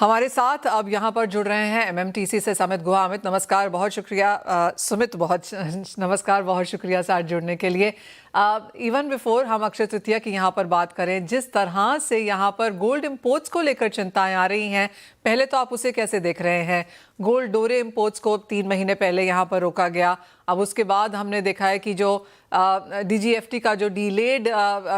हमारे साथ अब यहाँ पर जुड़ रहे हैं एमएमटीसी से समित गुहा। अमित नमस्कार, बहुत शुक्रिया। सुमित बहुत नमस्कार, बहुत शुक्रिया साथ जुड़ने के लिए। इवन बिफोर हम अक्षय तृतीया की यहाँ पर बात करें, जिस तरह से यहाँ पर गोल्ड इंपोर्ट्स को लेकर चिंताएं आ रही हैं, पहले तो आप उसे कैसे देख रहे हैं? गोल्ड डोरे इंपोर्ट्स को 3 महीने पहले यहाँ पर रोका गया। अब उसके बाद हमने देखा है कि जो डीजीएफटी का जो डिलेड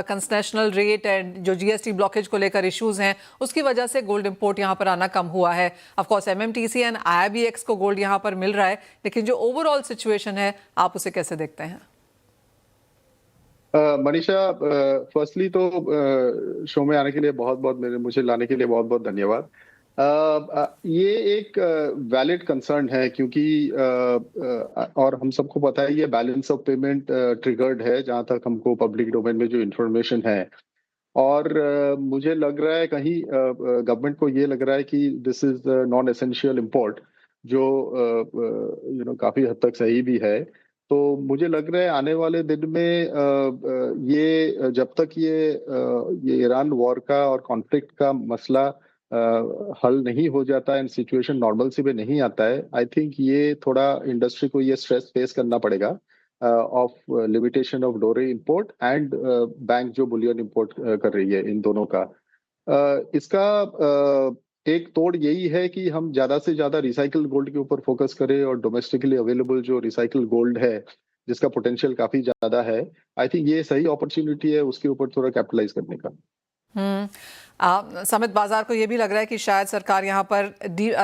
कंसेशनल रेट एंड जो जीएसटी ब्लॉकेज को लेकर इश्यूज हैं, उसकी वजह से गोल्ड इंपोर्ट यहाँ पर आना कम हुआ है। ऑफ कोर्स एमएमटीसी एंड आईआईबीएक्स को गोल्ड यहाँ पर मिल रहा है, लेकिन जो ओवरऑल सिचुएशन है, आप उसे कैसे देखते हैं? मनीषा, फर्स्टली तो शो में आने के लिए बहुत बहुत मुझे लाने के लिए बहुत बहुत धन्यवाद। ये एक वैलिड कंसर्न है, क्योंकि और हम सबको पता है ये बैलेंस ऑफ पेमेंट ट्रिगर्ड है, जहां तक हमको पब्लिक डोमेन में जो इंफॉर्मेशन है। और मुझे लग रहा है कहीं गवर्नमेंट को ये लग रहा है कि this is non essential import, जो काफी हद तक सही भी है। तो मुझे लग रहा है आने वाले दिन में ये जब तक ये ईरान वॉर का और कॉन्फ्लिक्ट का मसला हल नहीं हो जाता एंड सिचुएशन नॉर्मलसी में नहीं आता है, आई थिंक ये थोड़ा इंडस्ट्री को ये स्ट्रेस फेस करना पड़ेगा ऑफ लिमिटेशन ऑफ डोरे इंपोर्ट एंड बैंक जो बुलियन इंपोर्ट कर रही है, इन दोनों का। इसका एक तोड़ यही है कि हम ज्यादा से ज्यादा रिसाइकल गोल्ड के ऊपर फोकस करें और डोमेस्टिकली अवेलेबल जो रिसाइकल गोल्ड है, जिसका पोटेंशियल काफी ज्यादा है, आई थिंक ये सही अपॉर्चुनिटी है उसके ऊपर थोड़ा कैपिटलाइज करने का। समित, बाजार को ये भी लग रहा है कि शायद सरकार यहाँ पर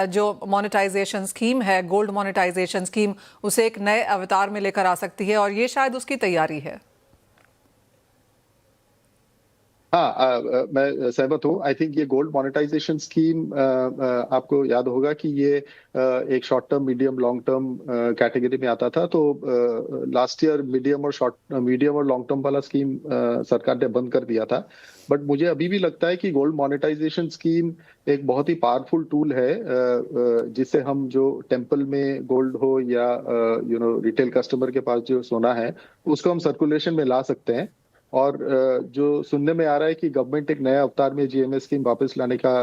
जो मोनेटाइजेशन स्कीम है, गोल्ड मोनेटाइजेशन स्कीम, उसे एक नए अवतार में लेकर आ सकती है, और ये शायद उसकी तैयारी है। हाँ, मैं सहमत हूँ। आई थिंक ये गोल्ड मोनेटाइजेशन स्कीम, आपको याद होगा कि ये एक short term, medium, long term category में आता था। तो लास्ट ईयर मीडियम और लॉन्ग टर्म वाला स्कीम सरकार ने बंद कर दिया था। बट मुझे अभी भी लगता है कि गोल्ड मोनेटाइजेशन स्कीम एक बहुत ही पावरफुल टूल है, जिससे हम जो टेम्पल में गोल्ड हो या रिटेल कस्टमर के पास जो सोना है, उसको हम सर्कुलेशन में ला सकते हैं। और जो सुनने में आ रहा है कि गवर्नमेंट एक नया अवतार में जीएमएस स्कीम वापस लाने का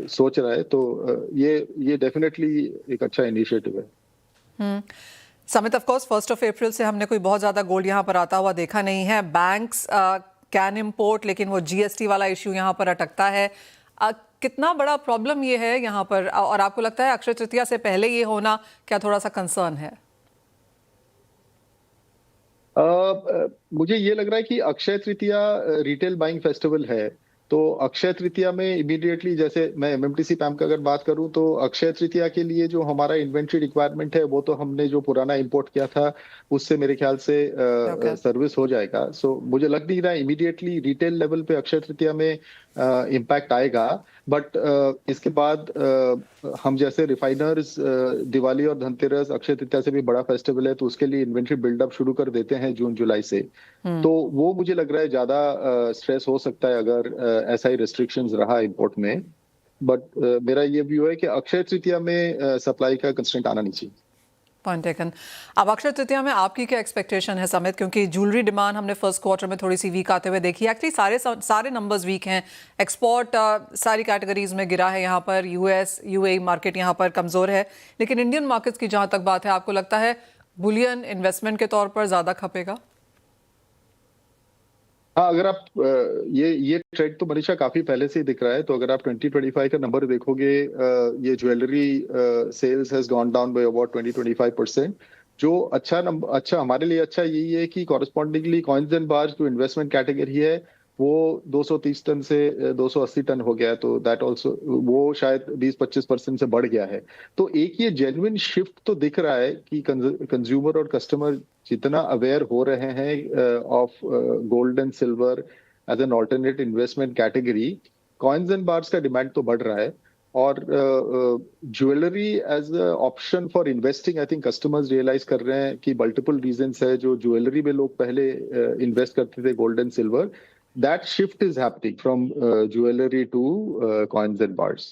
सोच रहा है, तो ये डेफिनेटली एक अच्छा इनिशिएटिव है। समित, ऑफ कोर्स 1 अप्रैल से हमने कोई बहुत ज्यादा गोल्ड यहाँ पर आता हुआ देखा नहीं है। बैंक्स कैन इम्पोर्ट, लेकिन वो जीएसटी वाला इश्यू यहाँ पर अटकता है। कितना बड़ा प्रॉब्लम ये है यहाँ पर, और आपको लगता है अक्षय तृतीया से पहले ये होना क्या थोड़ा सा कंसर्न है? मुझे ये लग रहा है कि Akshaya Tritiya retail buying festival है। तो अक्षय तृतीया में इमीडिएटली, जैसे मैं एमएमटीसी पैम का अगर बात करूं, तो अक्षय तृतीया के लिए जो हमारा इन्वेंट्री रिक्वायरमेंट है, वो तो हमने जो पुराना इंपोर्ट किया था उससे मेरे ख्याल से सर्विस हो जाएगा। सो मुझे लग नहीं रहा इमीडिएटली रिटेल लेवल पे अक्षय तृतीया में इम्पैक्ट आएगा। बट इसके बाद हम जैसे रिफाइनर्स दिवाली और धनतेरस, अक्षय तृतीया से भी बड़ा फेस्टिवल है, तो उसके लिए इन्वेंट्री बिल्डअप शुरू कर देते हैं जून जुलाई से। तो वो मुझे लग रहा है ज्यादा स्ट्रेस हो सकता है अगर ऐसा ही रिस्ट्रिक्शंस रहा इंपोर्ट में। बट मेरा ये व्यू है कि अक्षय तृतीया में सप्लाई का कंस्ट्रेंट आना नहीं चाहिए। Point taken. अब अक्षय तृतीया में आपकी क्या एक्सपेक्टेशन है समित? क्योंकि ज्वेलरी डिमांड हमने फर्स्ट क्वार्टर में थोड़ी सी वीक आते हुए देखी। एक्चुअली सारे नंबर्स वीक हैं। एक्सपोर्ट सारी कैटेगरीज में गिरा है यहाँ पर। यूएस यूएई मार्केट यहाँ पर कमजोर है, लेकिन इंडियन मार्केट्स की जहां तक बात है, आपको लगता है बुलियन इन्वेस्टमेंट के तौर पर ज्यादा खपेगा? हाँ, अगर आप ये ट्रेंड तो मनीषा काफी पहले से ही दिख रहा है। तो अगर आप 2025 का नंबर देखोगे, ये jewellery sales has gone down by about 20-25%। जो अच्छा हमारे लिए अच्छा यही है कि कॉरेस्पॉन्डिंगली कॉइन्स एंड बार्स जो इन्वेस्टमेंट कैटेगरी है, वो 230 टन से 280 टन हो गया है। तो दैट ऑल्सो, वो शायद 20-25% से बढ़ गया है। तो एक ये जेन्युइन शिफ्ट तो दिख रहा है कि कंज्यूमर और कस्टमर जितना अवेयर हो रहे हैं of gold and silver as an alternate investment category, coins and bars का डिमांड तो बढ़ रहा है। और jewellery as a option for investing, I think customers realise कर रहे हैं कि मल्टीपल रीजंस है। जो ज्वेलरी में लोग पहले इन्वेस्ट करते थे, gold and silver, that shift is happening from jewelry to coins and bars.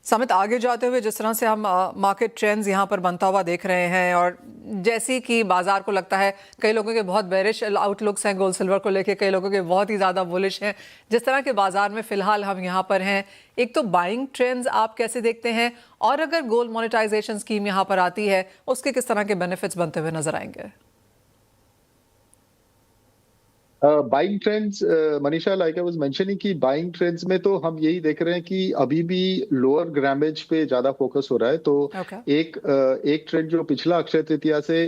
समित आगे जाते हुए जिस तरह से हम मार्केट ट्रेंड्स यहाँ पर बनता हुआ देख रहे हैं और जैसी कि बाजार को लगता है कई लोगों के बहुत बेरिश आउटलुक्स हैं गोल्ड सिल्वर को लेके, कई लोगों के बहुत ही ज़्यादा बुलिश हैं, जिस तरह के बाजार में फ़िलहाल हम यहाँ पर हैं, एक तो बाइंग ट्रेंड्स आप कैसे देखते हैं और अगर गोल्ड मोनेटाइजेशन स्कीम यहाँ पर आती है उसके किस तरह के बेनिफिट्स बनते हुए नजर आएंगे? Buying trends, Manisha, like I was mentioning कि बाइंग ट्रेंड्स में तो हम यही देख रहे हैं कि अभी भी लोअर ग्रामेज पे ज्यादा फोकस हो रहा है। तो Okay. एक ट्रेंड जो पिछला अक्षय तृतीया से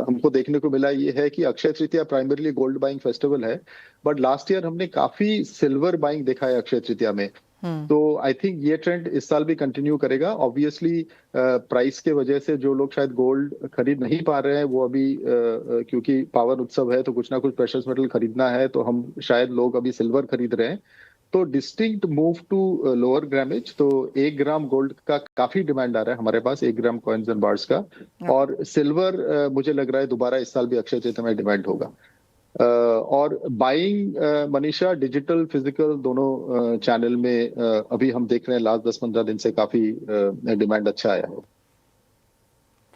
हमको देखने को मिला ये है कि Akshaya Tritiya primarily gold buying festival है, बट लास्ट ईयर हमने काफी सिल्वर बाइंग देखा है अक्षय तृतीया में। तो आई थिंक ये ट्रेंड इस साल भी कंटिन्यू करेगा। ऑब्वियसली प्राइस के वजह से जो लोग शायद गोल्ड खरीद नहीं पा रहे हैं वो अभी क्योंकि पावन उत्सव है तो कुछ ना कुछ प्रेशियस मेटल खरीदना है, तो हम शायद लोग अभी सिल्वर खरीद रहे हैं। तो distinct move to lower grammage, तो 1 ग्राम गोल्ड का काफी डिमांड आ रहा है हमारे पास, 1 ग्राम कॉइन्स एंड बार्स का। और सिल्वर मुझे लग रहा है दोबारा इस साल भी अक्षय तृतीया में डिमांड होगा। और बाइंग, मनीषा, डिजिटल फिजिकल दोनों चैनल में अभी हम देख रहे हैं लास्ट 10-15 दिन से काफी डिमांड अच्छा आया है।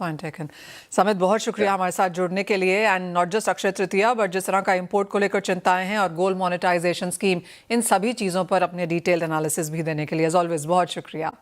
Point taken. समित, बहुत शुक्रिया हमारे साथ जुड़ने के लिए। And not just Akshaya Tritiya but जिस तरह का इंपोर्ट को लेकर चिंताएं हैं और गोल्ड मोनेटाइजेशन स्कीम, इन सभी चीज़ों पर अपने डिटेल्ड एनालिसिस भी देने के लिए एज ऑलवेज बहुत शुक्रिया।